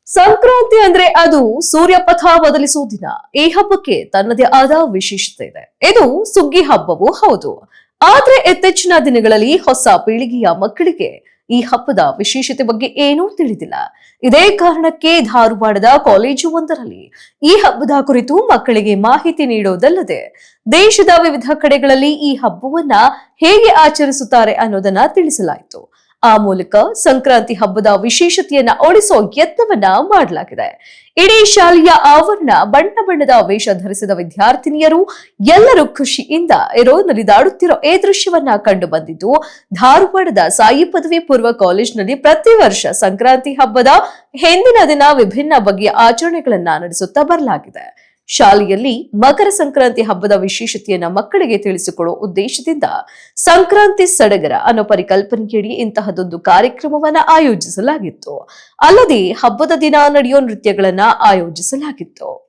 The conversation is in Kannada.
ಸಂಕ್ರಾಂತಿ ಅಂದ್ರೆ ಅದು ಸೂರ್ಯಪಥ ಬದಲಿಸುವ ದಿನ. ಈ ಹಬ್ಬಕ್ಕೆ ತನ್ನದೇ ಆದ ವಿಶೇಷತೆ ಇದೆ. ಇದು ಸುಗ್ಗಿ ಹಬ್ಬವೂ ಹೌದು. ಆದ್ರೆ ಇತ್ತೀಚಿನ ದಿನಗಳಲ್ಲಿ ಹೊಸ ಪೀಳಿಗೆಯ ಮಕ್ಕಳಿಗೆ ಈ ಹಬ್ಬದ ವಿಶೇಷತೆ ಬಗ್ಗೆ ಏನೂ ತಿಳಿದಿಲ್ಲ. ಇದೇ ಕಾರಣಕ್ಕೆ ಧಾರವಾಡದ ಕಾಲೇಜು ಒಂದರಲ್ಲಿ ಈ ಹಬ್ಬದ ಕುರಿತು ಮಕ್ಕಳಿಗೆ ಮಾಹಿತಿ ನೀಡೋದಲ್ಲದೆ ದೇಶದ ವಿವಿಧ ಕಡೆಗಳಲ್ಲಿ ಈ ಹಬ್ಬವನ್ನ ಹೇಗೆ ಆಚರಿಸುತ್ತಾರೆ ಅನ್ನೋದನ್ನ ತಿಳಿಸಲಾಯಿತು. ಆ ಮೂಲಕ ಸಂಕ್ರಾಂತಿ ಹಬ್ಬದ ವಿಶೇಷತೆಯನ್ನ ಉಳಿಸೋ ಯತ್ನವನ್ನ ಮಾಡಲಾಗಿದೆ. ಇಡೀ ಶಾಲೆಯ ಆವರಣ ಬಣ್ಣ ಬಣ್ಣದ ವೇಷ ಧರಿಸಿದ ವಿದ್ಯಾರ್ಥಿನಿಯರು ಎಲ್ಲರೂ ಖುಷಿಯಿಂದ ನಲಿದಾಡುತ್ತಿರೋ ಈ ದೃಶ್ಯವನ್ನ ಕಂಡು ಬಂದಿದ್ದು ಧಾರವಾಡದ ಸಾಯಿ ಪದವಿ ಪೂರ್ವ ಕಾಲೇಜಿನಲ್ಲಿ ಪ್ರತಿ ವರ್ಷ ಸಂಕ್ರಾಂತಿ ಹಬ್ಬದ ಹಿಂದಿನ ದಿನ ವಿಭಿನ್ನ ಬಗೆಯ ಆಚರಣೆಗಳನ್ನ ನಡೆಸುತ್ತಾ ಬರಲಾಗಿದೆ. ಶಾಲೆಯಲ್ಲಿ ಮಕರ ಸಂಕ್ರಾಂತಿ ಹಬ್ಬದ ವಿಶೇಷತೆಯನ್ನ ಮಕ್ಕಳಿಗೆ ತಿಳಿಸಿಕೊಡುವ ಉದ್ದೇಶದಿಂದ ಸಂಕ್ರಾಂತಿ ಸಡಗರ ಅನ್ನೋ ಪರಿಕಲ್ಪನೆಯಡಿ ಇಂತಹದೊಂದು ಕಾರ್ಯಕ್ರಮವನ್ನ ಆಯೋಜಿಸಲಾಗಿತ್ತು. ಅಲ್ಲದೆ ಹಬ್ಬದ ದಿನ ನಡೆಯೋ ನೃತ್ಯಗಳನ್ನ ಆಯೋಜಿಸಲಾಗಿತ್ತು.